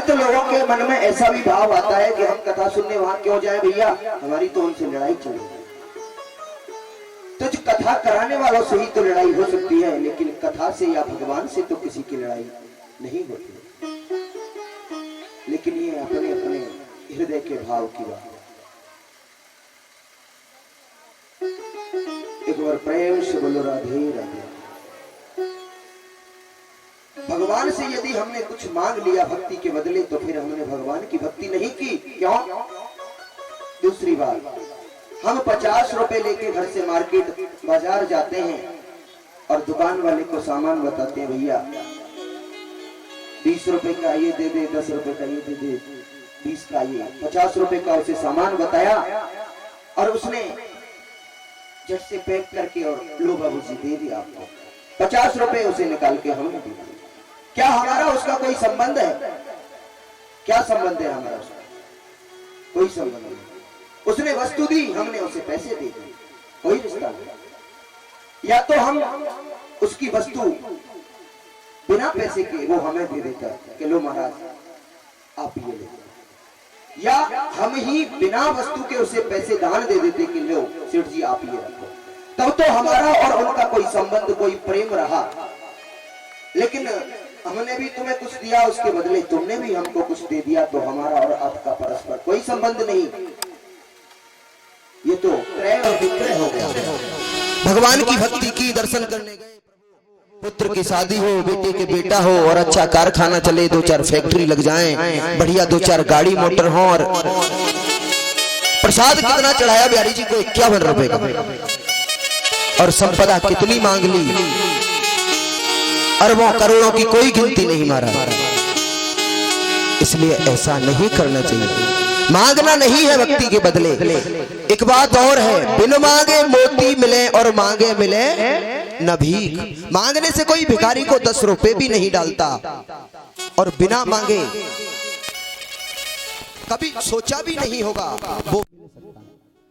अधिकांश लोगों के मन में ऐसा भी भाव आता है कि हम कथा सुनने वहां क्यों जाए भैया, हमारी तो उनसे लड़ाई चलेगी। तो जो कथा कराने वालों से ही तो लड़ाई हो सकती है, लेकिन कथा से या भगवान से तो किसी की लड़ाई नहीं होती। लेकिन ये अपने अपने हृदय के भाव की बात है। एक बार प्रेम से बोलो राधे राधे। भगवान से यदि हमने कुछ मांग लिया भक्ति के बदले, तो फिर हमने भगवान की भक्ति नहीं की। क्यों? दूसरी बात, हम 50 रुपए लेके घर से मार्केट बाजार जाते हैं और दुकान वाले को सामान बताते हैं, भैया 20 रुपए का ये दे दे, 10 रुपए का ये दे दे, 20 का ये, 50 रुपए का उसे सामान बताया और उसने झट से पैक करके और लो बाबूजी दे दिया आपको। 50 रुपए उसे निकाल के हमने दे दिए। क्या हमारा उसका कोई संबंध है? क्या संबंध है हमारा उसका? कोई संबंध नहीं। उसने वस्तु दी, हमने उसे पैसे दे दिए, कोई रिश्ता नहीं। या तो हम उसकी वस्तु बिना पैसे के वो हमें दे देता है कि लो महाराज आप ये ले, या हम ही बिना वस्तु के उसे पैसे दान दे देते कि लो सेठ जी आप ये रखो। तब तो हमारा और उनका कोई संबंध, कोई प्रेम रहा। लेकिन हमने भी तुम्हें कुछ दिया, उसके बदले तुमने भी हमको कुछ दे दिया, तो हमारा और आपका परस्पर कोई संबंध नहीं। ये तो क्रय और विक्रय हो गया। भगवान की भक्ति की, दर्शन करने गए, पुत्र की शादी हो, बेटे के बेटा हो और अच्छा कारखाना चले, 2-4 फैक्ट्री लग जाएं, बढ़िया 2-4 गाड़ी मोटर हो, और प्रसाद कितना चढ़ाया बिहारी जी को? 51 रुपए का, और संपदा कितनी मांग ली, अरबों करोड़ों की कोई गिनती नहीं मारा। इसलिए ऐसा नहीं करना चाहिए। मांगना नहीं है भक्ति के बदले। एक बात और है, बिन मांगे मोती मिले और मांगे मिले न भीख। मांगने से कोई भिखारी को 10 रुपए भी नहीं डालता, और बिना मांगे कभी सोचा भी नहीं होगा वो।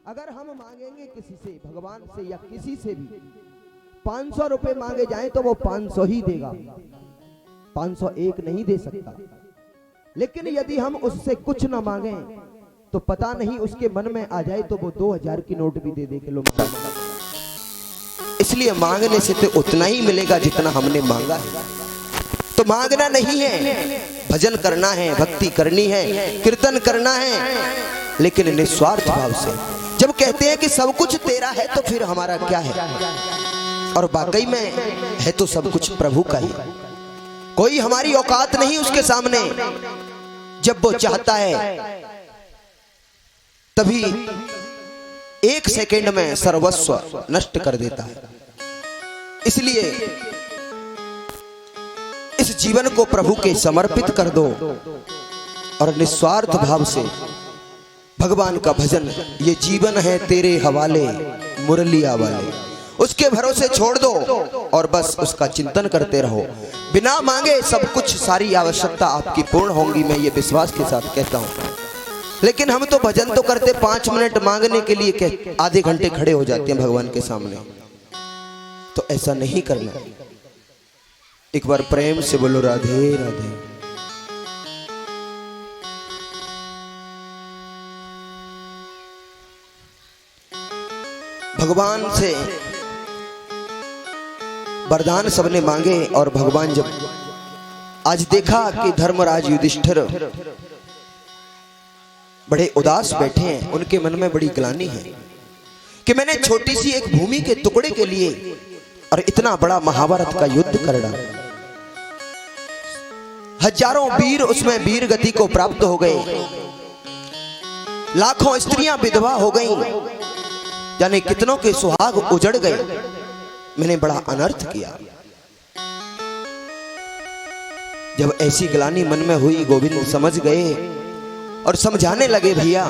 अगर हम मांगेंगे किसी से, भगवान से या किसी से भी, 500 रुपए मांगे जाएं तो वो 500 ही देगा, 501 नहीं दे सकता। लेकिन यदि हम उससे कुछ ना मांगे तो पता नहीं उसके मन में आ जाए तो वो 2000 की नोट भी दे दे के लो। इसलिए मांगने से तो उतना ही मिलेगा जितना हमने मांगा है। तो मांगना नहीं है, भजन करना है, भक्ति करनी है, कीर्तन करना है, लेकिन निस्वार्थ भाव से। जब कहते हैं कि सब कुछ तेरा है तो फिर हमारा क्या है? और वाकई में है तो सब कुछ प्रभु का ही। कोई हमारी औकात नहीं उसके सामने। जब वो चाहता है तभी 1 सेकंड में सर्वस्व नष्ट कर देता है। इसलिए इस जीवन को प्रभु के समर्पित कर दो और निस्वार्थ भाव से भगवान का भजन, ये जीवन है तेरे हवाले मुरलिया वाले, उसके भरोसे छोड़ दो और बस उसका चिंतन करते रहो। बिना मांगे सब कुछ, सारी आवश्यकता आपकी पूर्ण होंगी, मैं ये विश्वास के साथ कहता हूँ। लेकिन हम तो भजन तो करते 5 मिनट मांगने के लिए आधे घंटे खड़े हो जाते हैं भगवान के सामने। तो ऐसा नहीं करना। एक बार प्रेम से बोलो राधे राधे। भगवान से वरदान सबने मांगे और भगवान जब आज देखा कि धर्मराज युधिष्ठिर बड़े उदास बैठे हैं, उनके मन में बड़ी ग्लानि है कि मैंने छोटी सी एक भूमि के टुकड़े के लिए और इतना बड़ा महाभारत का युद्ध कर डाला। हजारों वीर उसमें वीर गति को प्राप्त हो गए, लाखों स्त्रियां विधवा हो गईं, यानी कितनों के सुहाग उजड़ गए। मैंने बड़ा अनर्थ किया। जब ऐसी ग्लानि मन में हुई, गोविंद समझ गए और समझाने लगे, भैया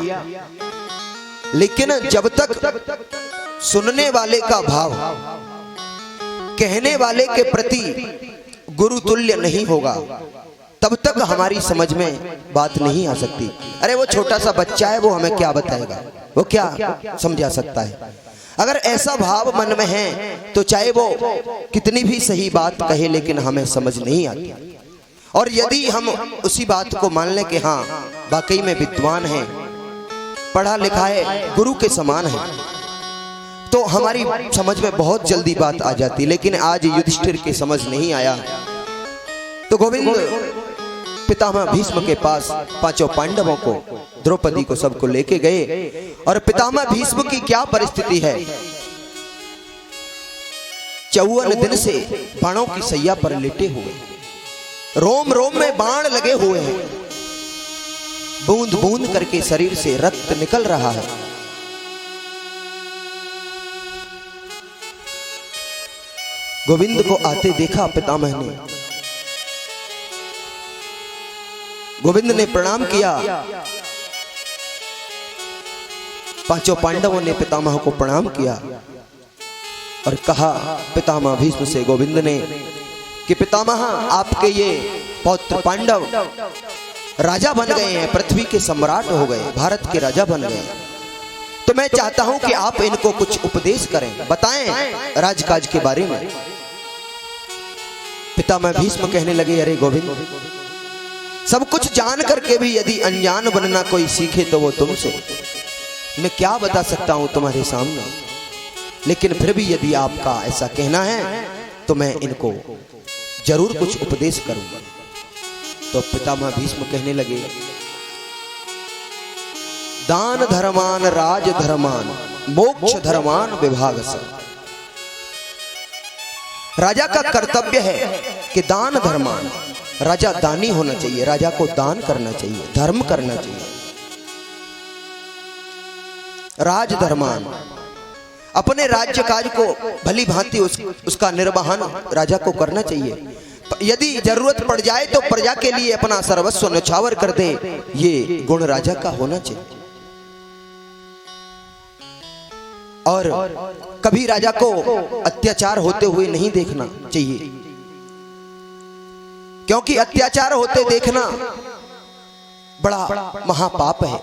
लेकिन जब तक सुनने वाले का भाव कहने वाले के प्रति गुरु तुल्य नहीं होगा, तब तक हमारी समझ में बात नहीं आ सकती। अरे वो छोटा सा बच्चा है, वो हमें क्या बताएगा, वो क्या समझा सकता है। अगर ऐसा भाव मन में है तो चाहे वो कितनी भी सही बात कहे, लेकिन हमें समझ नहीं आती। और यदि हम उसी बात को मान लें कि हाँ वाकई में विद्वान है, पढ़ा लिखा है, गुरु के समान है, तो हमारी समझ में बहुत जल्दी बात आ जाती। लेकिन आज युधिष्ठिर के समझ नहीं आया, तो गोविंद पितामह भीष्म के पास पांचों पांडवों को, द्रौपदी को, सबको लेके गए। और पितामह भीष्म की क्या परिस्थिति है, 54 दिन से बाणों की सैया पर लेटे हुए, रोम रोम में बाण लगे हुए हैं, बूंद बूंद करके शरीर से रक्त निकल रहा है। गोविंद को आते देखा पितामह ने, गोविंद ने प्रणाम किया। पांचों पांडवों ने पितामह को प्रणाम किया और कहा पितामह भीष्म से गोविंद ने कि पितामह आपके ये पौत्र पांडव राजा बन गए हैं, पृथ्वी के सम्राट हो गए, भारत के राजा बन गए, तो मैं चाहता हूं कि आप इनको कुछ उपदेश करें, बताएं राजकाज के बारे में। पितामह भीष्म कहने लगे, अरे गोविंद, सब कुछ जान करके भी यदि अनजान बनना कोई सीखे तो वो तुमसे, मैं क्या बता सकता हूं तुम्हारे सामने, लेकिन फिर भी यदि आपका ऐसा कहना है तो मैं इनको जरूर कुछ उपदेश करूंगा। तो पितामह भीष्म कहने लगे, दान धर्मान राज धर्मान मोक्ष धर्मान विभाग से। राजा का कर्तव्य है कि दान धर्मान, राजा दानी होना चाहिए, राजा को दान करना चाहिए, धर्म करना चाहिए। राज धर्मान, अपने राज्य काज को भली भांति उसका निर्वहन राजा को करना चाहिए। यदि जरूरत पड़ जाए तो प्रजा के लिए अपना सर्वस्व न्यौछावर कर दे, ये गुण राजा का होना चाहिए। और कभी राजा को अत्याचार होते हुए नहीं देखना चाहिए, क्योंकि अत्याचार होते देखना बड़ा महापाप है।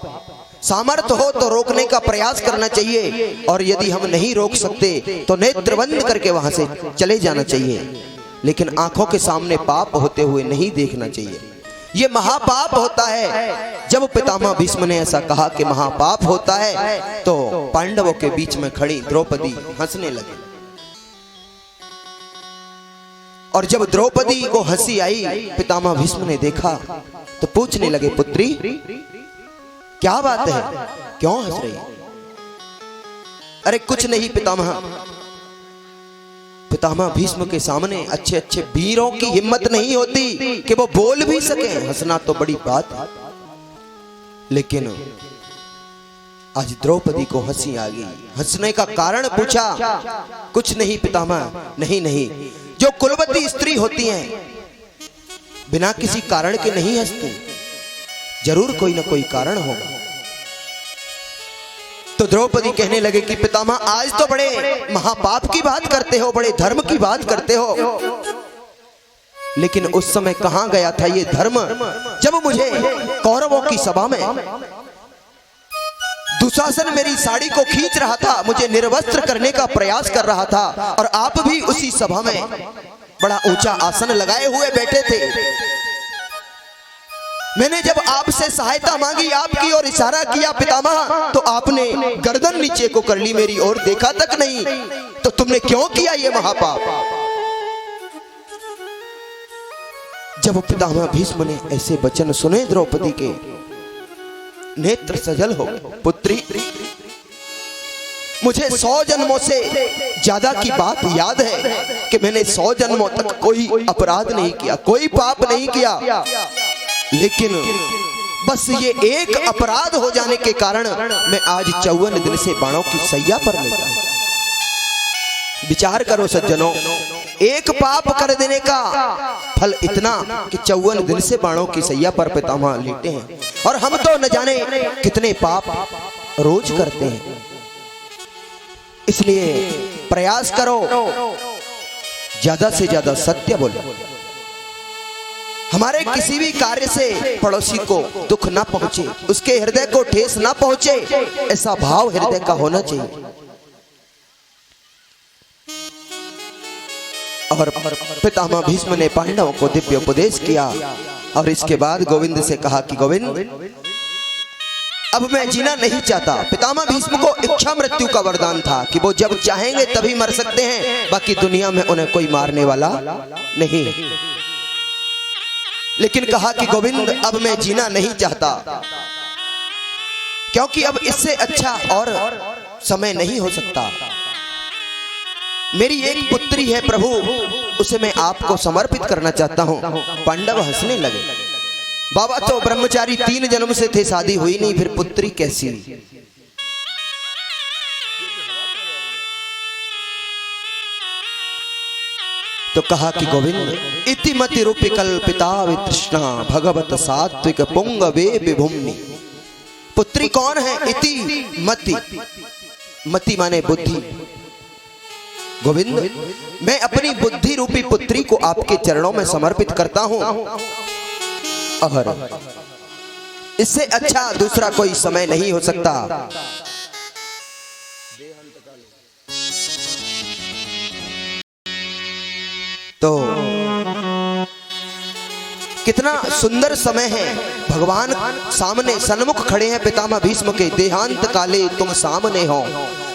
सामर्थ्य हो तो रोकने का प्रयास करना चाहिए, और यदि हम नहीं रोक सकते तो नेत्र बंद करके वहां से चले जाना चाहिए, लेकिन आंखों के सामने पाप होते हुए नहीं देखना चाहिए। ये महापाप होता है। जब पितामह भीष्म ने ऐसा कहा कि महापाप होता है, तो पांडवों के बीच में खड़ी द्रौपदी हंसने लगी। और जब द्रौपदी को हंसी आई, पितामह भीष्म ने देखा तो पूछने लगे, पुत्री क्या बात है, क्यों हंस रही? अरे कुछ नहीं पितामह। पितामह भीष्म के सामने अच्छे अच्छे वीरों की हिम्मत नहीं होती कि वो बोल भी सके। हंसना तो बड़ी बात है, लेकिन आज द्रौपदी को हंसी आ गई। हंसने का कारण पूछा, कुछ नहीं पितामह, नहीं नहीं, जो कुलवती स्त्री होती हैं बिना किसी कारण के नहीं हंसती, जरूर कोई ना कोई कारण होगा। तो द्रौपदी कहने लगे कि पितामह आज तो बड़े महापाप की बात करते हो, बड़े धर्म की बात करते हो, लेकिन उस समय कहां गया था ये धर्म, जब मुझे कौरवों की सभा में दुशासन मेरी साड़ी को खींच रहा था, मुझे निर्वस्त्र करने का प्रयास कर रहा था, और आप भी उसी सभा में बड़ा ऊंचा आसन लगाए हुए बैठे थे। मैंने जब आपसे सहायता मांगी, आपकी ओर इशारा किया पितामह, तो आपने गर्दन नीचे को कर ली, मेरी ओर देखा तक नहीं। तो तुमने क्यों किया ये महापाप? जब पितामह भीष्म ने ऐसे वचन सुने द्रौपदी के, नेत्र सजल हो, पुत्री मुझे 100 जन्मों से ज्यादा की बात याद है कि मैंने 100 जन्मों तक कोई अपराध नहीं किया, कोई पाप नहीं किया, लेकिन बस ये एक अपराध हो जाने के कारण मैं आज 54 दिन से बाणों की सैया पर लेटा हूं। विचार करो सज्जनों, एक पाप कर देने का फल इतना कि 54 दिन से बाणों की सैया पर पितामह लेटे हैं, और हम तो न जाने कितने पाप रोज करते हैं। इसलिए प्रयास करो, ज्यादा से ज्यादा सत्य बोलो। हमारे किसी भी कार्य से पड़ोसी को दुख ना पहुंचे, उसके हृदय को ठेस ना पहुंचे, ऐसा भाव हृदय का होना चाहिए। और पितामह भीष्म ने पांडवों को दिव्य उपदेश किया और इसके बाद गोविंद से कहा कि गोविंद, अब मैं जीना नहीं चाहता। पितामह भीष्म को इच्छा मृत्यु का वरदान था कि वो जब चाहेंगे तभी मर सकते हैं, बाकी दुनिया में उन्हें कोई मारने वाला नहीं। लेकिन कहा कि गोविंद, अब मैं जीना नहीं चाहता, क्योंकि अब इससे अच्छा और समय नहीं हो सकता। मेरी एक पुत्री है प्रभु, उसे मैं आपको समर्पित करना चाहता हूं। पांडव हंसने लगे। बाबा तो ब्रह्मचारी 3 जन्म से थे, शादी हुई नहीं, फिर पुत्री कैसी? तो कहा कि गोविंद, इति मति रूपी कल्पिता वितृष्णा भगवत सात्विक पुंगवे विभुम्नि। पुत्री कौन है? इति मति, मति माने बुद्धि। गोविंद, मैं अपनी बुद्धि रूपी पुत्री को आपके चरणों में समर्पित करता हूं और इससे अच्छा दूसरा कोई समय नहीं हो सकता। तो कितना सुंदर समय है, भगवान सामने सन्मुख खड़े हैं पितामह भीष्म के। देहांत काले तुम सामने हो,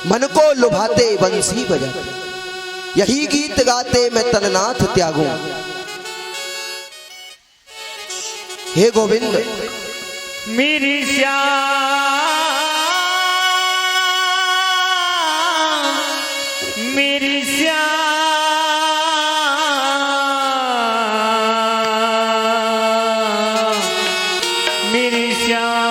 मन को लुभाते बंसी बजाते, यही गीत गाते मैं तननाथ त्यागूं। हे गोविंद, मेरी श्याम, मेरी श्याम, मेरी श्याम,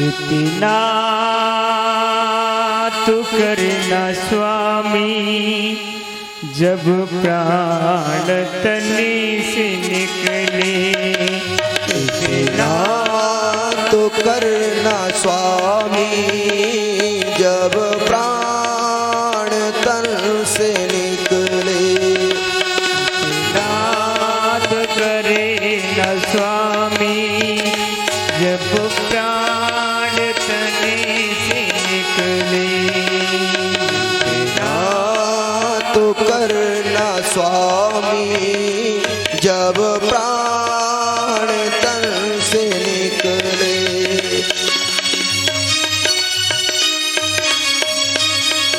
इतना तू करना स्वामी, जब प्राण तनी से निकले। इतना तो करना स्वामी, जब प्राण तन से निकले। नाथ करे न स्वामी, जब प्राण तने से निकले। तो करना स्वामी, जब प्राण तन से निकले।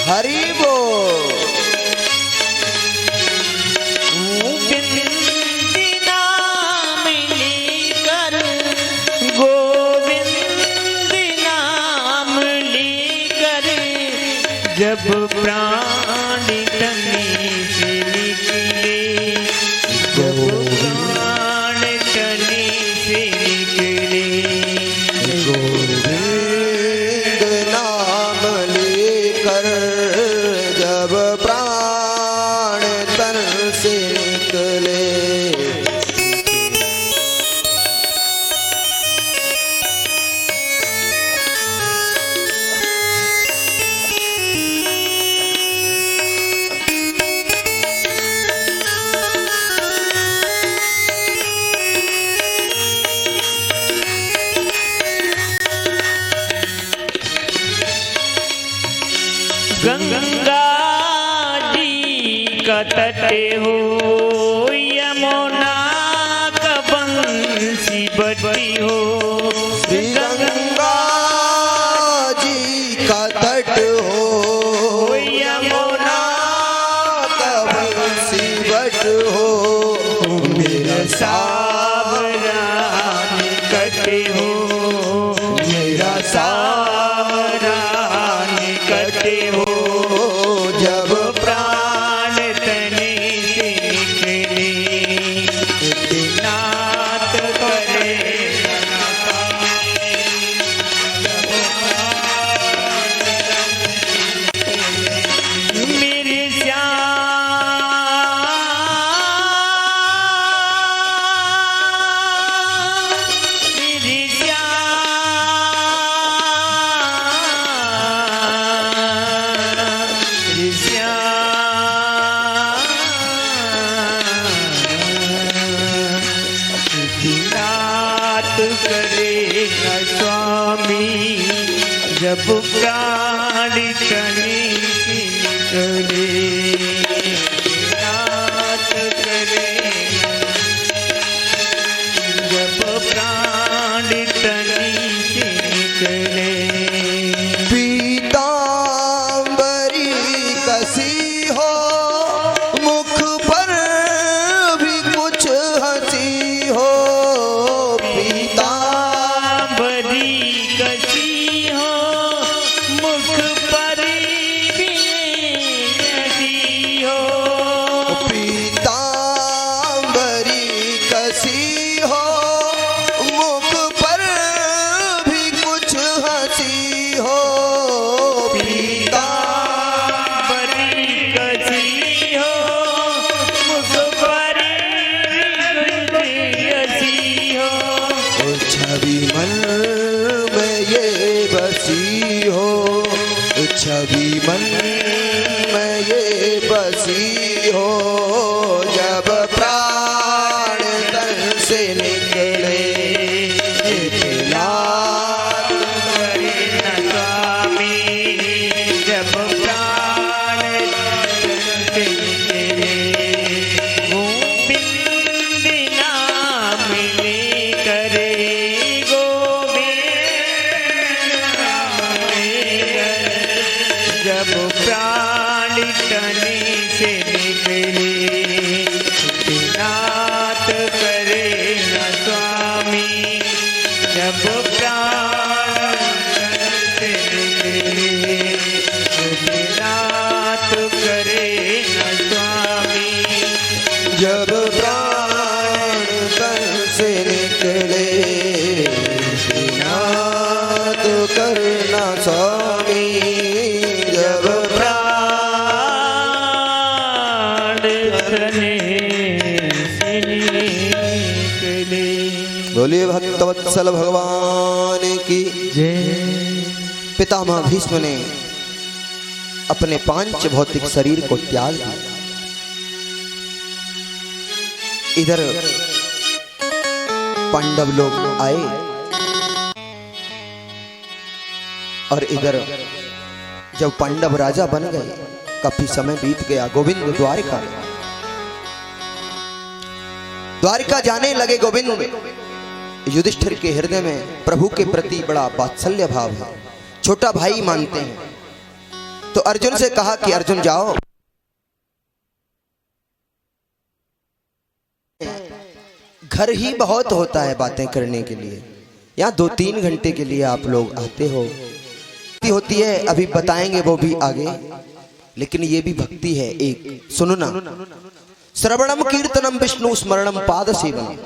हरि बोल। गोविंद नाम लेकर, गोविंद नाम लेकर, जब प्राण तनी से निकले, जब प्राण तनी से निकले। गोविंद नाम लेकर, जब प्राण तन से निकले। गंगा जी का तट हो, यमुना का बंसी बटी हो। श्री गंगा जी का तट हो, यमुना का बंसी बट हो। मेरा सावरा निकट हो, मेरा सावरा निकट हो, जब प्राण तने से निकले। नाथ करे मेरे श्याम, जब प्राण तनी से निकले नाथ करे जब प्राण तनी से निकले पीतांबरी कसी हो मुख पर भी कुछ हंसी हो पीतांबरी कसी हो मुख पर भी हंसी हो पीतांबरी कसी हो मुख पर भी कुछ हंसी हो पीतांबरी कसी हो मुख पर भी हंसी हो छवि मन में ये बसी हो छवि मन में ये बसी हो जब प्राण तन से निकले लात करे न स्वामी जब प्राण से निकले गोविंद नाम ले करे गोविंद नाम ले करे जब प्राण तनी से निकले नाथ करे न स्वामी जब प्राण से निकले नाथ करे न स्वामी जब प्राण तन से निकले नाथ करना स्वामी जब प्राण तने से निकले बोलिए भक्तवत्सल भगवान की जय पितामह भीष्म ने अपने पांच भौतिक शरीर को त्याग दिया। इधर पांडव लोग आए और इधर जब पांडव राजा बन गए काफी समय बीत गया। गोविंद द्वारिका जाने लगे। गोविंद युधिष्ठिर के हृदय में प्रभु के प्रति बड़ा वात्सल्य भाव है, छोटा भाई मानते हैं। तो अर्जुन से कहा कि अर्जुन जाओ, घर ही बहुत होता है बातें करने के लिए, यहाँ 2-3 घंटे के लिए आप लोग आते हो। भक्ति होती है, अभी बताएंगे वो भी आगे, लेकिन ये भी भक्ति है। एक सुनना, श्रवणम कीर्तनम विष्णु स्मरणम पाद सेवनम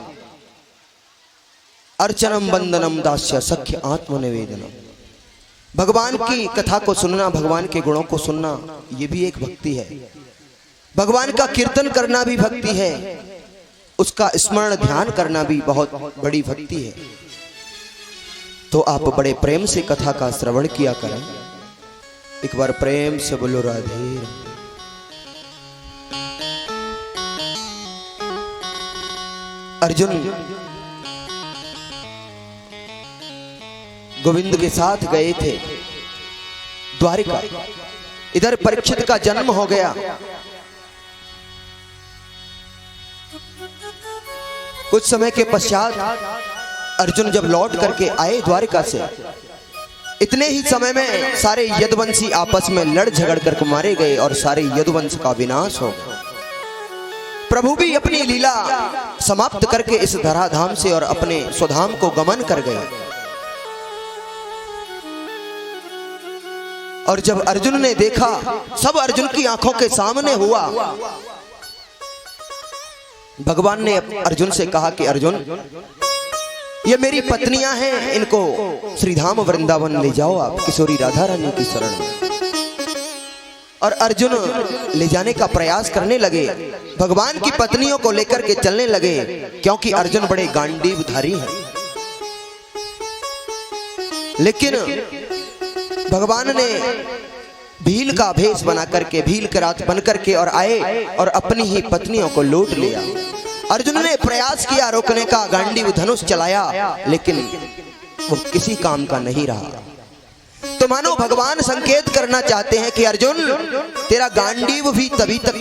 अर्चनम वंदनम दास्य सख्य आत्मनिवेदनम। भगवान की कथा को सुनना, भगवान के गुणों को सुनना, ये भी एक भक्ति है। भगवान का कीर्तन करना भी भक्ति है, उसका स्मरण ध्यान करना भी बहुत बड़ी भक्ति है। तो आप बड़े प्रेम से कथा का श्रवण किया करें। एक बार प्रेम से बोलो राधे। अर्जुन गोविंद के साथ गए थे द्वारिका। इधर परीक्षित का जन्म हो गया। कुछ समय के पश्चात अर्जुन जब लौट करके आए द्वारिका से, इतने ही समय में सारे यदुवंशी आपस में लड़ झगड़ कर मारे गए और सारे यदुवंश का विनाश हो गया। प्रभु भी अपनी लीला समाप्त करके इस धराधाम से और अपने स्वधाम को गमन कर गए। और जब अर्जुन ने देखा, सब अर्जुन की आंखों के सामने हुआ। भगवान ने अर्जुन से कहा कि अर्जुन, ये मेरी पत्नियां हैं, इनको श्रीधाम वृंदावन ले जाओ आप, किशोरी राधा रानी की शरण में। और अर्जुन ले जाने का प्रयास करने लगे, भगवान की पत्नियों को लेकर के चलने लगे, क्योंकि अर्जुन बड़े गांडीवधारी हैं। लेकिन भगवान ने भील का भेष बना करके, भील के रात बन करके और आए और अपनी ही पत्नियों को लूट लिया। अर्जुन ने प्रयास किया रोकने का, गांडीव धनुष चलाया, लेकिन वो किसी काम का नहीं रहा। तो मानो भगवान संकेत करना चाहते हैं कि अर्जुन, तेरा गांडीव भी तभी तक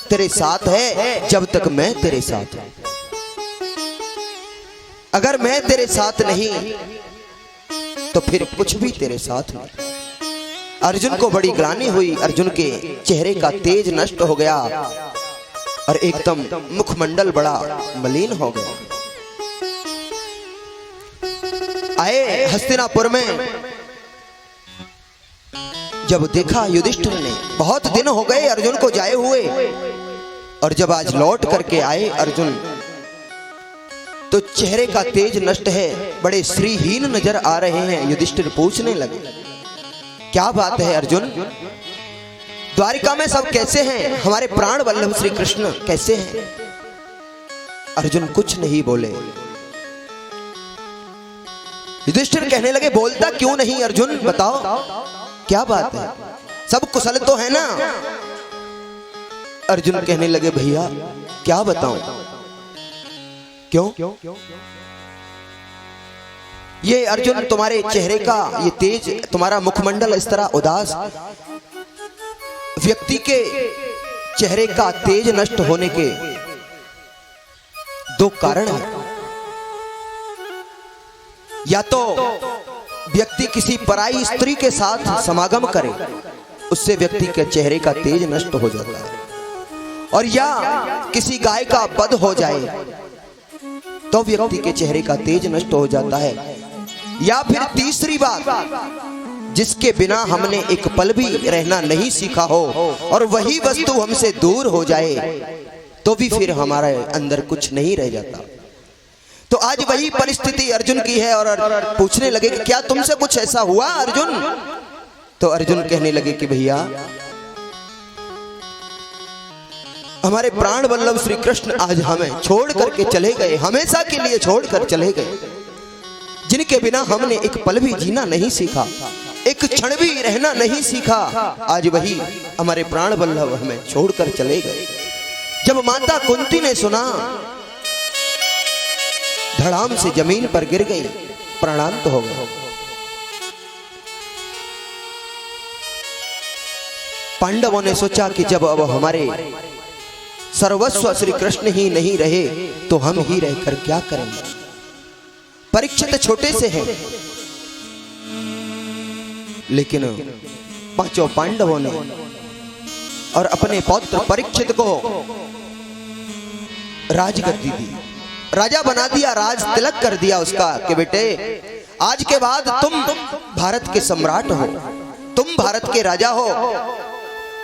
तेरे साथ है जब तक मैं तेरे साथ हूं। अगर मैं तेरे साथ नहीं तो फिर कुछ भी तेरे साथ नहीं। अर्जुन को बड़ी ग्लानि हुई, अर्जुन के चेहरे का तेज नष्ट हो गया और एकदम मुखमंडल बड़ा मलिन हो गया। आए हस्तिनापुर में, जब देखा युधिष्ठिर ने, बहुत दिन हो गए अर्जुन को जाए हुए, और जब आज लौट करके आए अर्जुन तो चेहरे का तेज नष्ट है, बड़े श्रीहीन नजर आ रहे हैं। युधिष्ठिर पूछने लगे, क्या बात है अर्जुन, द्वारिका में सब कैसे हैं, हमारे प्राण वल्लभ श्री कृष्ण कैसे हैं? अर्जुन कुछ नहीं बोले। युधिष्ठिर कहने लगे, बोलता क्यों नहीं अर्जुन, बताओ क्या बात है, सब कुशल तो है ना? अर्जुन कहने लगे, भैया क्या बताऊं, क्यों? ये अर्जुन तुम्हारे चेहरे का ये तेज, तुम्हारा मुखमंडल इस तरह उदास, व्यक्ति के चेहरे का तेज नष्ट होने के दो कारण हैं। या तो व्यक्ति किसी पराई स्त्री के साथ समागम करे, उससे व्यक्ति के चेहरे का तेज नष्ट हो जाता है, और या किसी गाय का वध हो जाए तो व्यक्ति के चेहरे का तेज नष्ट हो जाता है, या फिर तीसरी बात, जिसके बिना हमने एक पल भी रहना नहीं सीखा हो और वही वस्तु हमसे दूर हो जाए तो भी फिर हमारे अंदर कुछ नहीं रह जाता। तो आज वही परिस्थिति अर्जुन की है, और पूछने लगे कि क्या तुमसे कुछ ऐसा हुआ अर्जुन? तो अर्जुन कहने लगे कि भैया हमारे प्राण वल्लभ श्री कृष्ण आज हमें छोड़ करके चले गए, हमेशा के लिए छोड़ कर चले गए, जिनके बिना हमने एक पल भी जीना नहीं सीखा, एक क्षण भी रहना नहीं सीखा, आज वही हमारे प्राण वल्लभ हमें छोड़कर चले गए। जब माता कुंती ने सुना, धड़ाम से जमीन पर गिर गई, प्राणांत हो गए। पांडवों ने सोचा कि जब अब हमारे सर्वस्व श्री कृष्ण ही नहीं रहे तो हम ही रहकर क्या करेंगे। परीक्षित छोटे से हैं, लेकिन पांचों पांडवों ने और अपने पौत्र परीक्षित को राजगद्दी दी, राजा बना दिया, राज तिलक कर दिया उसका कि बेटे आज के बाद तुम भारत के सम्राट हो, तुम भारत के राजा हो।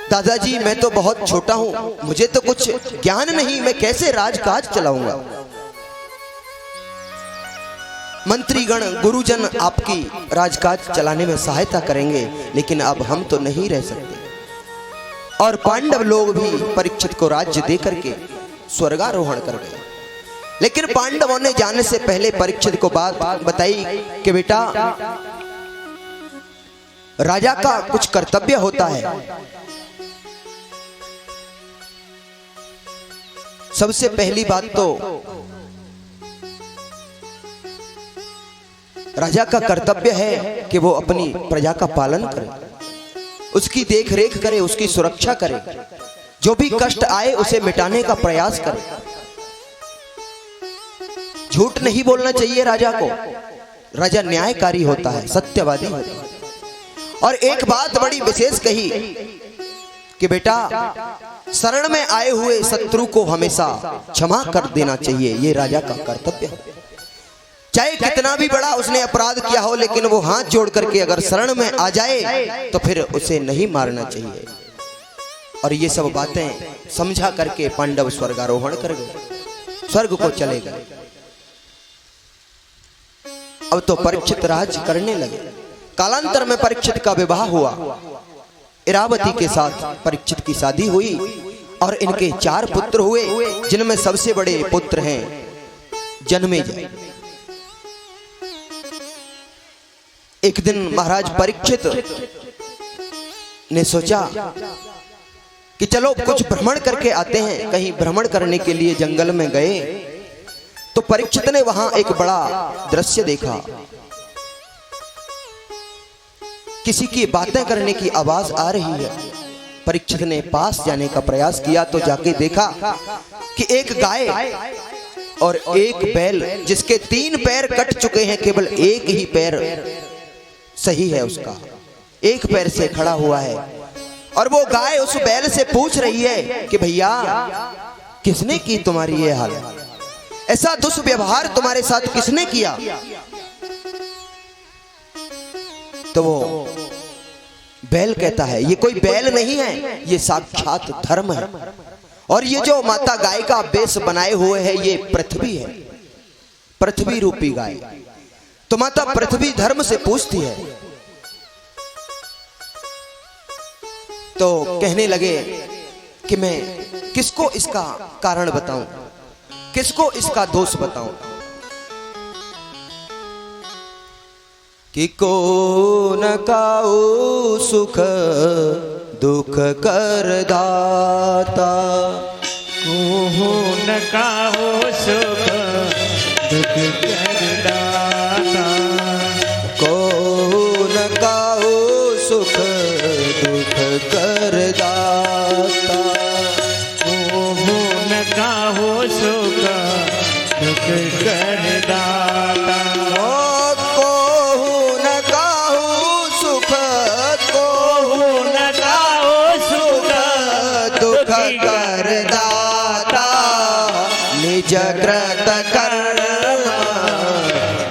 दादाजी मैं तो बहुत छोटा हूं, मुझे तो कुछ ज्ञान नहीं, मैं कैसे राजकाज चलाऊंगा। मंत्रीगण गुरुजन आपकी राजकाज चलाने में सहायता करेंगे, लेकिन अब हम तो नहीं रह सकते। और पांडव लोग भी परीक्षित को राज्य देकर के स्वर्गारोहण कर गए। लेकिन पांडवों ने जाने से पहले परीक्षित को बात बताई कि बेटा राजा का कुछ कर्तव्य होता है। सबसे पहली बात तो राजा का कर्तव्य है कि वो अपनी प्रजा का पालन करे, उसकी देख रेख करे, उसकी सुरक्षा करे, जो भी कष्ट आए उसे मिटाने का प्रयास करे। झूठ नहीं बोलना चाहिए राजा को, राजा न्यायकारी होता है, सत्यवादी होता है। और एक बात बड़ी विशेष कही कि बेटा शरण में आए हुए शत्रु को हमेशा क्षमा कर देना चाहिए, ये राजा का कर्तव्य है। चाहे कितना भी बड़ा उसने अपराध किया हो, लेकिन वो हाथ जोड़ करके अगर शरण में आ जाए तो फिर उसे नहीं मारना चाहिए। और ये सब बातें समझा करके पांडव स्वर्गारोहण कर गए, स्वर्ग को चले गए। अब तो परीक्षित राज करने लगे। कालांतर में परीक्षित का विवाह हुआ, इरावती के साथ परीक्षित की शादी हुई और इनके 4 पुत्र हुए, जिनमें सबसे बड़े पुत्र हैं जन्मेजय। एक दिन महाराज परीक्षित ने सोचा कि चलो कुछ भ्रमण करके आते हैं। कहीं भ्रमण करने के लिए जंगल में गए तो परीक्षित ने वहां एक बड़ा दृश्य देखा। किसी की बातें करने की आवाज आ रही है। परीक्षित ने पास जाने का प्रयास किया तो जाके देखा कि एक गाय और एक बैल, जिसके 3 पैर कट चुके हैं, केवल एक ही पैर सही है उसका, एक पैर से खड़ा हुआ है। और वो गाय उस बैल से पूछ रही है कि भैया किसने की तुम्हारी ये हाल, ऐसा दुष्व्यवहार तुम्हारे साथ किसने किया? तो वो बैल कहता है ये कोई बैल नहीं है, ये साक्षात धर्म है। और ये जो माता गाय का बेस बनाए हुए है ये पृथ्वी है, पृथ्वी रूपी गाय। तो माता पृथ्वी धर्म से पूछती है। तो कहने लगे कि मैं किसको इसका कारण बताऊं, किसको इसका दोष बताऊं? कि को न काऊ सुख दुख कर दाता, को न काहो सुख दुख कर दाता, को न काऊ सुख दुख कर दाता, को न काहो सुख दुख कर दाता, जगृत कर्म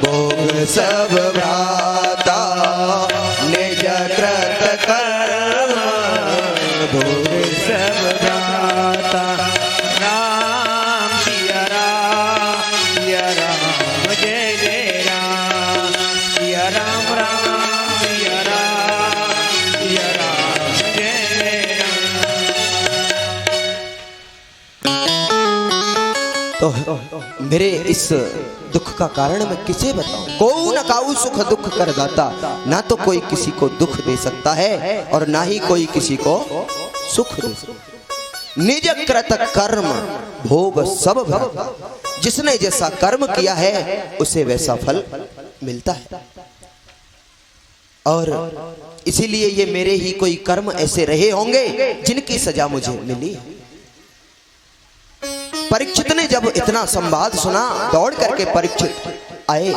भोग सब भ्राता, निज कृत कर्म भोग सब भ्राता। राम सिया राम जय जय राम, सिया राम राम सिया राम जय जय राम। तो मेरे इस दुख का कारण मैं किसे बताऊं? को न काऊ सुख दुख कर दाता, ना तो कोई किसी को दुख दे सकता है और ना ही कोई किसी को सुख दे सकता। निज कृत कर्म भोग सब भ्राता, जिसने जैसा कर्म किया है उसे वैसा फल मिलता है। और इसीलिए ये मेरे ही कोई कर्म ऐसे रहे होंगे जिनकी सजा मुझे मिली। परीक्षित ने जब इतना संवाद सुना, दौड़ करके परीक्षित आए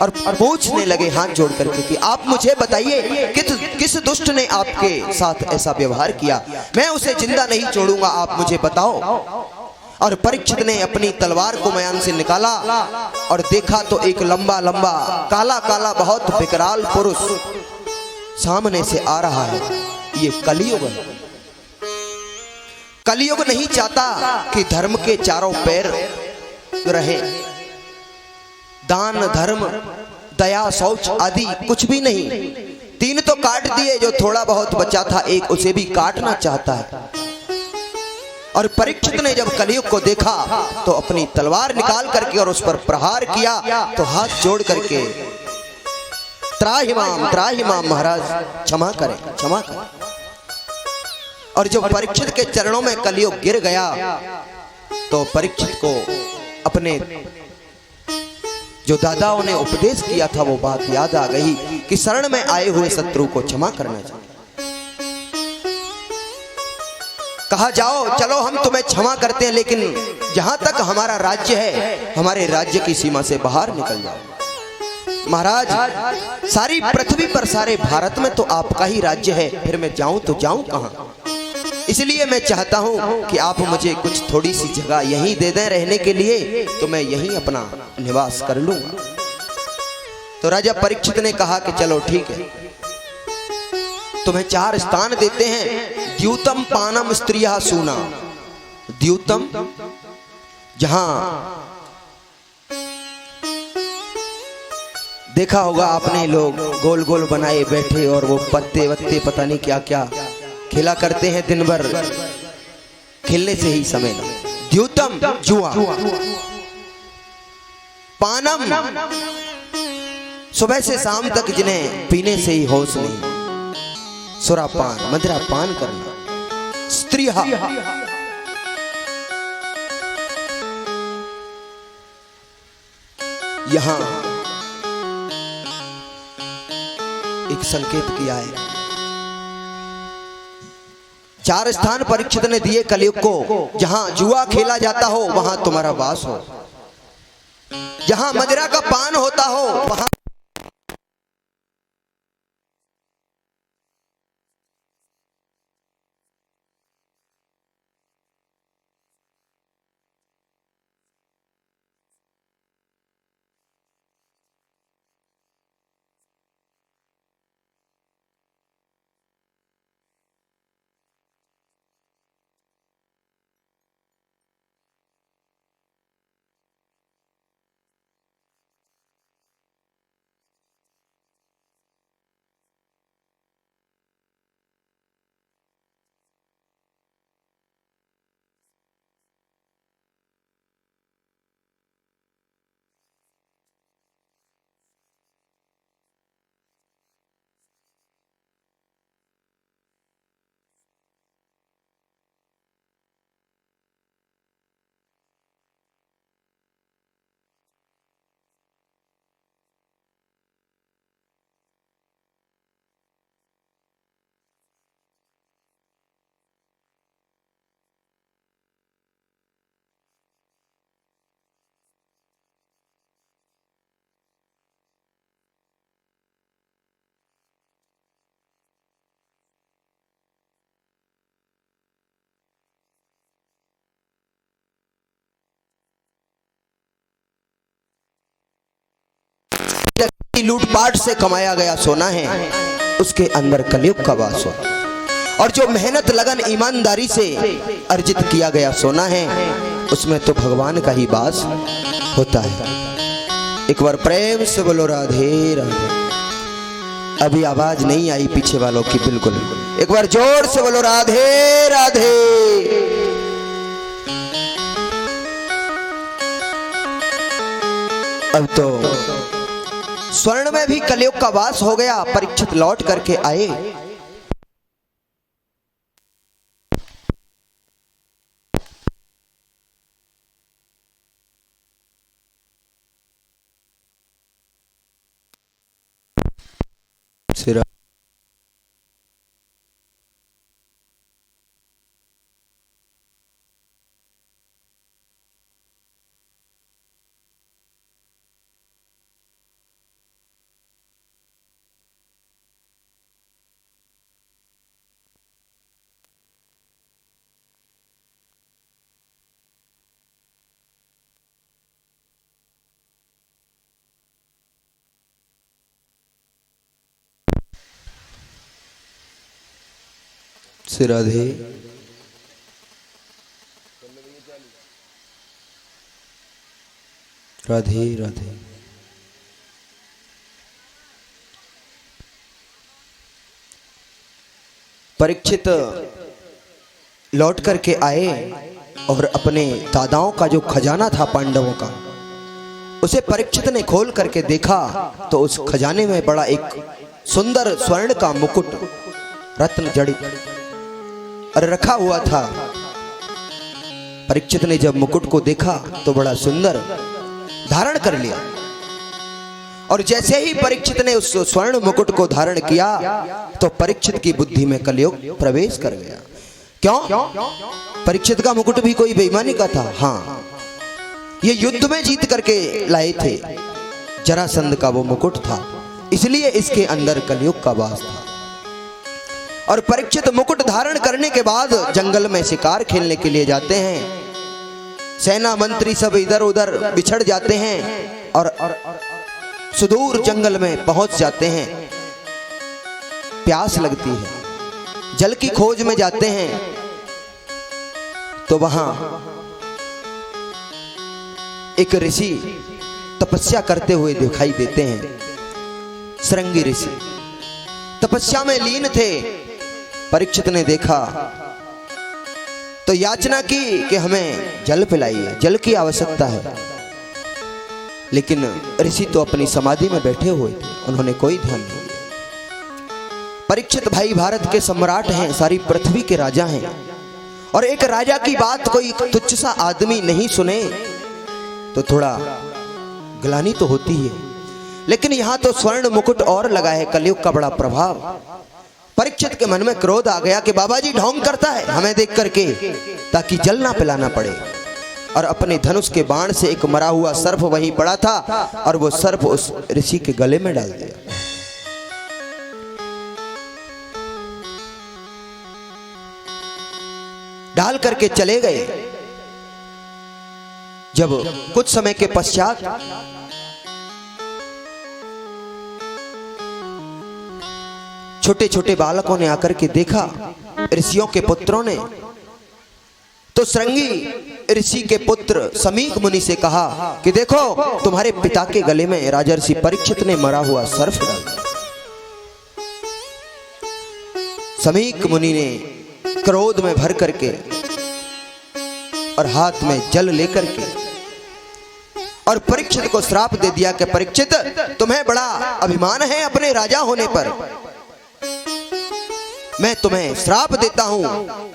और पूछने लगे हाथ जोड़ करके कि आप मुझे बताइए किस दुष्ट ने आपके साथ ऐसा व्यवहार किया, मैं उसे जिंदा नहीं छोड़ूंगा, आप मुझे बताओ। और परीक्षित ने अपनी तलवार को मयान से निकाला और देखा तो एक लंबा लंबा काला काला बहुत विकराल पुरुष सामने से आ रहा है। ये कलियुग है। कलियुग नहीं चाहता कि धर्म के चारों पैर रहे। दान धर्म दया शौच आदि कुछ भी नहीं, 3 तो काट दिए, जो थोड़ा बहुत बचा था एक उसे भी काटना चाहता है। और परीक्षित ने जब कलियुग को देखा तो अपनी तलवार निकाल करके और उस पर प्रहार किया तो हाथ जोड़ करके त्राहिमाम महाराज क्षमा करें, क्षमा करें। और जब परीक्षित के चरणों में कलियुग गिर गया तो परीक्षित को अपने जो दादाओं ने उपदेश किया था वो बात याद आ गई कि शरण में आए हुए शत्रु को क्षमा करना चाहिए। कहा जाओ चलो हम तुम्हें क्षमा करते हैं, लेकिन जहां तक हमारा राज्य है हमारे राज्य की सीमा से बाहर निकल जाओ। महाराज सारी पृथ्वी पर सारे भारत में तो आपका ही राज्य है, फिर मैं जाऊं तो जाऊं कहां? इसलिए मैं चाहता हूं कि आप मुझे कुछ थोड़ी सी जगह यहीं दे दें रहने के लिए, तो मैं यहीं अपना निवास कर लूंगा। तो राजा परीक्षित ने कहा कि चलो ठीक है, तुम्हें 4 स्थान देते हैं। द्यूतम पानम स्त्रिया सूना, द्यूतम जहां देखा होगा आपने लोग गोल गोल बनाए बैठे और वो पत्ते वत्ते पता नहीं क्या क्या खेला करते हैं दिन भर, खेलने से ही समय ना। द्यूतम जुआ, पानम सुबह से शाम तक जिन्हें पीने से ही होश नहीं, सुरापान मदिरा पान करना। स्त्रिया यहां एक संकेत किया है। 4 स्थान परीक्षित ने दिए कलयुग को, जहां जुआ खेला जाता हो वहां तुम्हारा वास हो, जहां मदिरा का पान होता हो वहां लूटपाट से कमाया गया सोना है, उसके अंदर कलयुग का वास हो। और जो मेहनत लगन ईमानदारी से अर्जित किया गया सोना है, उसमें तो भगवान का ही वास होता है। एक बार प्रेम से बोलो राधे राधे। अभी आवाज नहीं आई पीछे वालों की, बिल्कुल एक बार जोर से बोलो राधे राधे। अब तो स्वर्ण में भी कलयुग का वास हो गया। परीक्षित लौट करके आए, सिरा से राधे राधे राधे। परीक्षित लौट करके आए और अपने दादाओं का जो खजाना था पांडवों का, उसे परीक्षित ने खोल करके देखा तो उस खजाने में बड़ा एक सुंदर स्वर्ण का मुकुट रत्न जड़ित और रखा हुआ था। परीक्षित ने जब मुकुट को देखा तो बड़ा सुंदर धारण कर लिया, और जैसे ही परीक्षित ने उस स्वर्ण मुकुट को धारण किया तो परीक्षित की बुद्धि में कलयुग प्रवेश कर गया। क्यों? परीक्षित का मुकुट भी कोई बेईमानी का था। हाँ, ये युद्ध में जीत करके लाए थे, जरासंध का वो मुकुट था, इसलिए इसके अंदर कलयुग का वास था। और परीक्षित मुकुट धारण करने के बाद जंगल में शिकार खेलने के लिए जाते हैं। सेना मंत्री सब इधर उधर बिछड़ जाते हैं और सुदूर जंगल में पहुंच जाते हैं। प्यास लगती है, जल की खोज में जाते हैं तो वहां एक ऋषि तपस्या करते हुए दिखाई देते हैं। श्रृंगी ऋषि तपस्या में लीन थे। परीक्षित ने देखा तो याचना की कि हमें जल पिलाइए, जल की आवश्यकता है। लेकिन ऋषि तो अपनी समाधि में बैठे हुए थे, उन्होंने कोई ध्यान नहीं दिया। परीक्षित भाई भारत के सम्राट हैं, सारी पृथ्वी के राजा हैं, और एक राजा की बात कोई तुच्छ सा आदमी नहीं सुने तो थोड़ा ग्लानि तो होती है। लेकिन यहां तो स्वर्ण मुकुट और लगा है, कलयुग का बड़ा प्रभाव। परीक्षित के मन में क्रोध आ गया कि बाबा जी ढोंग करता है हमें देख करके, ताकि जलना पिलाना पड़े। और अपने धनुष के बाण से एक मरा हुआ सर्प वहीं पड़ा था और वो सर्प उस ऋषि के गले में डाल दिया। डाल करके चले गए। जब कुछ समय के पश्चात छोटे छोटे बालकों ने आकर के देखा, ऋषियों के पुत्रों ने, तो श्रृंगी ऋषि के पुत्र समीक मुनि से कहा कि देखो तुम्हारे पिता के गले में राजर्षि परीक्षित ने मरा हुआ सर्प डाल दिया। समीक मुनि ने क्रोध में भर करके और हाथ में जल लेकर के और परीक्षित को श्राप दे दिया कि परीक्षित तुम्हें बड़ा अभिमान है अपने राजा होने पर, मैं तुम्हें श्राप देता हूं।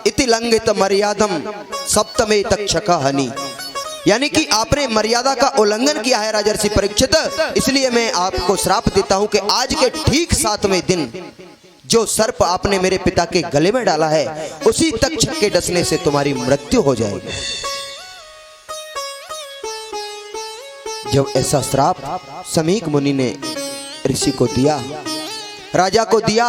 इति लंघित मर्यादम सप्तमे तक्षक हनि, यानी कि आपने मर्यादा का उल्लंघन किया है राजर्षि परीक्षित, इसलिए मैं आपको श्राप देता हूं कि आज के ठीक 7वें दिन जो सर्प आपने मेरे पिता के गले में डाला है उसी तक्षक के डसने से तुम्हारी मृत्यु हो जाएगी। जब ऐसा श्राप समीक मुनि ने ऋषि को दिया, राजा को दिया,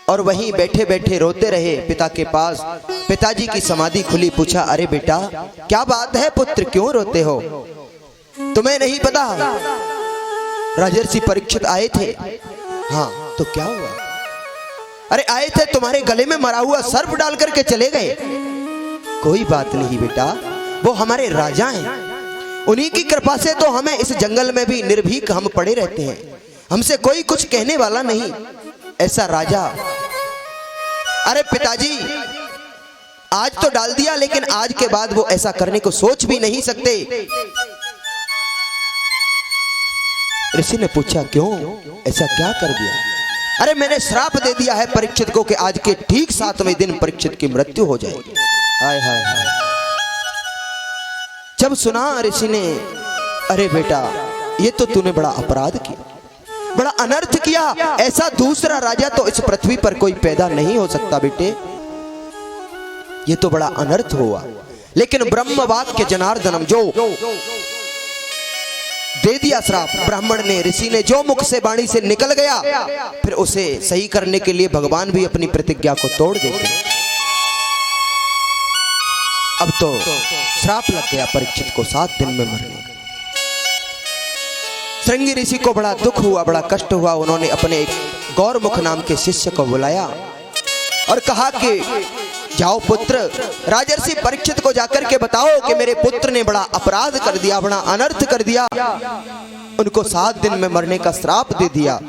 और वहीं बैठे बैठे रोते रहे पिता के पास। पिताजी की समाधि खुली, पूछा अरे बेटा क्या बात है पुत्र, क्यों रोते हो? तुम्हें नहीं पता राजर्षि परीक्षित आए थे? हाँ तो क्या हुआ? अरे आए थे, तुम्हारे गले में मरा हुआ सर्प डाल करके चले गए। कोई बात नहीं बेटा, वो हमारे राजा हैं, उन्हीं की कृपा से तो हमें इस जंगल में भी निर्भीक हम पड़े रहते हैं, हमसे कोई कुछ कहने वाला नहीं। ऐसा राजा, अरे पिताजी आज तो डाल दिया, लेकिन आज के बाद वो ऐसा करने को सोच भी नहीं सकते। ऋषि ने पूछा क्यों, ऐसा क्या कर दिया? अरे मैंने श्राप दे दिया है परीक्षित को कि आज के ठीक 7वें दिन परीक्षित की मृत्यु हो जाएगी। हाय हाय हाय। जब सुना ऋषि ने, अरे बेटा ये तो तूने बड़ा अपराध किया, बड़ा अनर्थ किया, ऐसा दूसरा राजा तो इस पृथ्वी पर कोई पैदा नहीं हो सकता बेटे, ये तो बड़ा अनर्थ हुआ। लेकिन ब्रह्म वाक्य जनार्दनम, जो दे दिया श्राप ब्राह्मण ने, ऋषि ने, जो मुख से वाणी से निकल गया, फिर उसे सही करने के लिए भगवान भी अपनी प्रतिज्ञा को तोड़ देते। अब तो श्राप लग गया परीक्षित को 7 दिन में मरने का। श्रृंगी ऋषि को बड़ा दुख हुआ, बड़ा कष्ट हुआ। उन्होंने अपने एक गौरमुख नाम के शिष्य को बुलाया और कहा कि जाओ पुत्र, राजर्षि परीक्षित को जाकर के बताओ कि मेरे पुत्र ने बड़ा अपराध कर दिया, बड़ा अनर्थ कर दिया, उनको 7 दिन में मरने का श्राप दे दिया।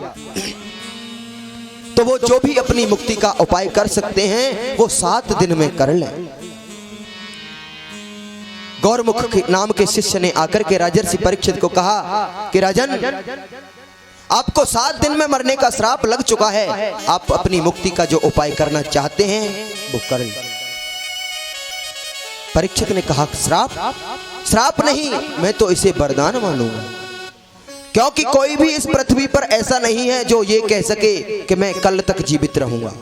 तो वो जो भी अपनी मुक्ति का उपाय कर सकते हैं वो 7 दिन में कर लें। गौरमुख नाम के शिष्य ने आकर के राजर्षि परीक्षित को कहा कि राजन, आपको 7 दिन में मरने का श्राप लग चुका है, आप अपनी मुक्ति का जो उपाय करना चाहते हैं वो कर लें। परीक्षित ने कहा श्राप? श्राप नहीं, मैं तो इसे वरदान मानूंगा, क्योंकि कोई भी इस पृथ्वी पर ऐसा नहीं है जो ये कह सके कि मैं कल तक जीवित रहूंगा।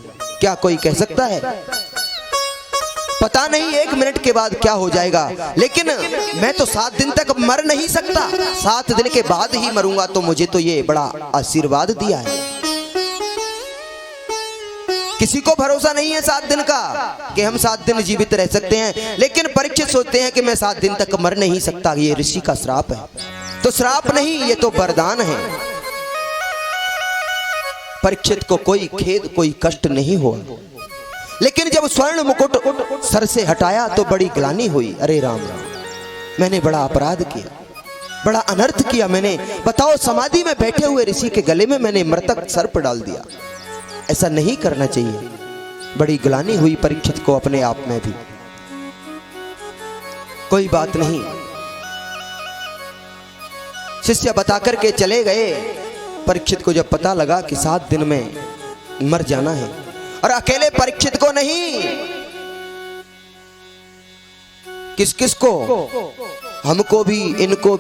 क्या कोई कह सकता है? पता नहीं 1 मिनट के बाद क्या हो जाएगा, लेकिन मैं तो 7 दिन तक मर नहीं सकता, 7 दिन के बाद ही मरूंगा। तो मुझे तो ये बड़ा आशीर्वाद दिया है। किसी को भरोसा नहीं है 7 दिन का कि हम 7 दिन जीवित रह सकते हैं, लेकिन परीक्षित सोचते हैं कि मैं 7 दिन तक मर नहीं सकता, ये ऋषि का श्राप है। तो श्राप नहीं, ये तो वरदान है। परीक्षित को कोई खेद, कोई कष्ट नहीं हुआ, लेकिन जब स्वर्ण मुकुट सर से हटाया तो बड़ी ग्लानि हुई। अरे राम राम, मैंने बड़ा अपराध किया, बड़ा अनर्थ किया मैंने। बताओ, समाधि में बैठे हुए ऋषि के गले में मैंने मृतक सर्प डाल दिया, ऐसा नहीं करना चाहिए। बड़ी ग्लानि हुई परीक्षित को अपने आप में भी। कोई बात नहीं, शिष्य बताकर के चले गए। परीक्षित को जब पता लगा कि 7 दिन में मर जाना है, और अकेले परीक्षित को नहीं, किस किस को, हमको भी, इनको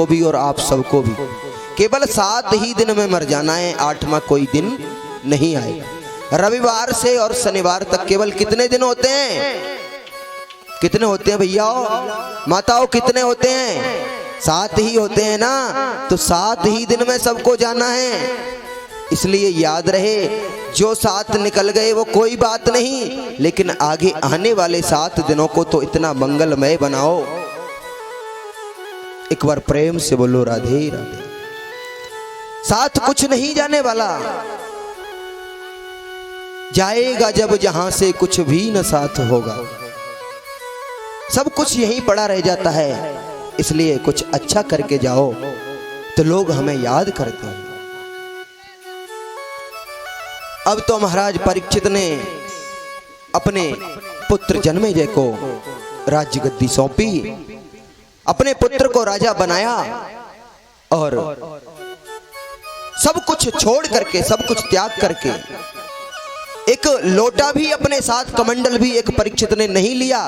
भी, और आप सबको भी, केवल 7 ही दिन में मर जाना है, 8वां कोई दिन नहीं आएगा। रविवार से और शनिवार तक केवल कितने दिन होते हैं? कितने होते हैं भैया माताओं, कितने होते हैं? 7 ही होते हैं ना, तो 7 ही दिन में सबको जाना है। इसलिए याद रहे, जो 7 निकल गए वो कोई बात नहीं, लेकिन आगे आने वाले 7 दिनों को तो इतना मंगलमय बनाओ। एक बार प्रेम से बोलो राधे राधे। 7 कुछ नहीं जाने वाला, जाएगा जब जहां से कुछ भी न साथ होगा। सब कुछ यहीं पड़ा रह जाता है, इसलिए कुछ अच्छा करके जाओ तो लोग हमें याद करते हैं। अब तो महाराज परीक्षित ने अपने पुत्र जन्मेजय को राज्य गद्दी सौंपी, अपने पुत्र को राजा बनाया और सब कुछ छोड़ करके, सब कुछ त्याग करके, एक लोटा भी अपने साथ, कमंडल भी एक परीक्षित ने नहीं लिया,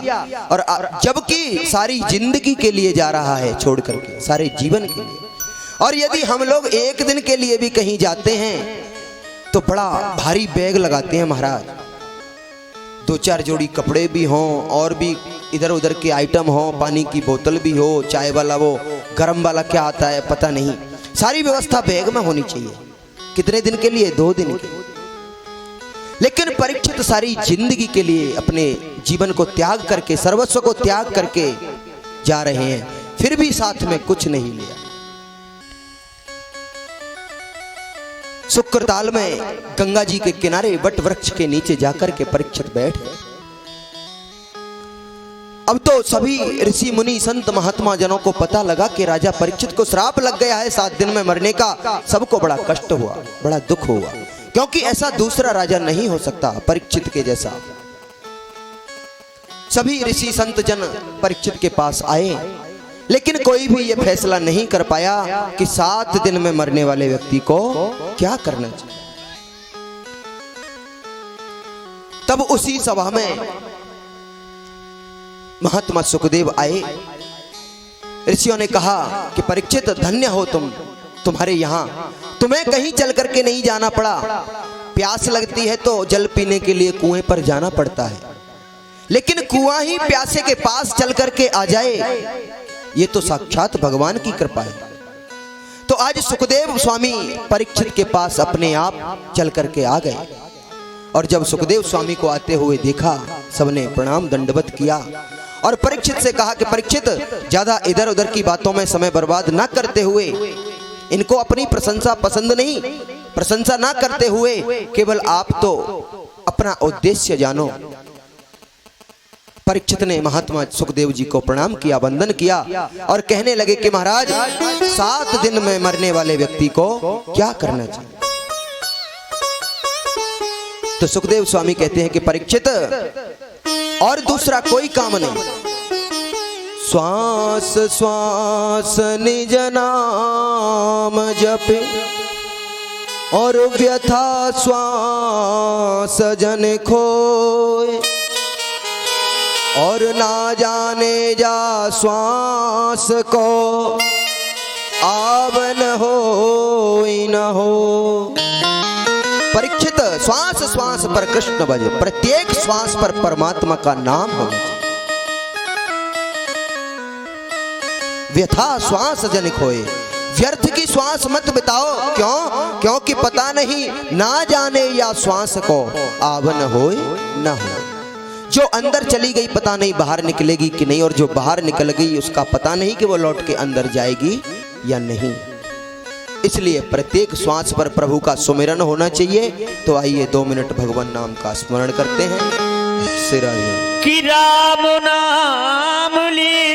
और जबकि सारी जिंदगी के लिए जा रहा है छोड़ करके, सारे जीवन के लिए। और यदि हम लोग एक दिन के लिए भी कहीं जाते हैं तो बड़ा भारी बैग लगाते हैं महाराज, 2-4 जोड़ी कपड़े भी हों और भी इधर उधर के आइटम हो, पानी की बोतल भी हो, चाय वाला वो गरम वाला क्या आता है पता नहीं, सारी व्यवस्था बैग में होनी चाहिए। कितने दिन के लिए? 2 दिन के। लेकिन परीक्षित सारी जिंदगी के लिए अपने जीवन को त्याग करके, सर्वस्व को त्याग करके जा रहे हैं, फिर भी साथ में कुछ नहीं लिया। शुक्रताल में गंगा जी के किनारे वट वृक्ष के नीचे जाकर के परीक्षित बैठे। अब तो सभी ऋषि मुनि संत महात्मा जनों को पता लगा कि राजा परीक्षित को श्राप लग गया है 7 दिन में मरने का। सबको बड़ा कष्ट हुआ, बड़ा दुख हुआ, क्योंकि ऐसा दूसरा राजा नहीं हो सकता परीक्षित के जैसा। सभी ऋषि संत जन परीक्षित के पास आए, लेकिन कोई भी ये फैसला नहीं कर पाया कि 7 दिन में मरने वाले व्यक्ति को क्या करना चाहिए। तब उसी सभा में महात्मा सुखदेव आए। ऋषियों ने कहा कि परीक्षित धन्य हो तुम, तुम्हारे यहां तुम्हें कहीं चल करके नहीं जाना पड़ा। प्यास लगती है तो जल पीने के लिए कुएं पर जाना पड़ता है, लेकिन कुआं ही प्यासे के पास चल करके आ जाए, ये तो साक्षात भगवान की कृपा है। तो आज सुखदेव स्वामी परीक्षित के पास अपने आप चल करके आ गए, और जब सुखदेव स्वामी को आते हुए देखा, सबने प्रणाम दंडवत किया और परीक्षित से कहा कि परीक्षित, ज्यादा इधर उधर की बातों में समय बर्बाद ना करते हुए, इनको अपनी प्रशंसा पसंद नहीं, प्रशंसा ना करते हुए केवल आप तो अपना उद्देश्य जानो। परीक्षित ने महात्मा सुखदेव जी को प्रणाम किया, वंदन किया और कहने लगे कि महाराज 7 दिन में मरने वाले व्यक्ति को क्या करना चाहिए। तो सुखदेव स्वामी कहते हैं कि परीक्षित, और दूसरा कोई काम नहीं, श्वास श्वास निज नाम जपे और व्यथा श्वास जन खोए, और ना जाने जा श्वास को आवन हो न हो। परीक्षित, श्वास श्वास पर कृष्ण भज, प्रत्येक श्वास पर परमात्मा का नाम होना चाहिए। व्यथा श्वास जन खोए, व्यर्थ की श्वास मत बिताओ। क्यों? क्योंकि पता नहीं ना जाने या श्वास को आवन हो न हो। जो अंदर चली गई पता नहीं बाहर निकलेगी कि नहीं, और जो बाहर निकल गई उसका पता नहीं कि वो लौट के अंदर जाएगी या नहीं। इसलिए प्रत्येक श्वास पर प्रभु का सुमिरन होना चाहिए। तो आइए 2 मिनट भगवान नाम का स्मरण करते हैं। सिरा कि राम नाम ली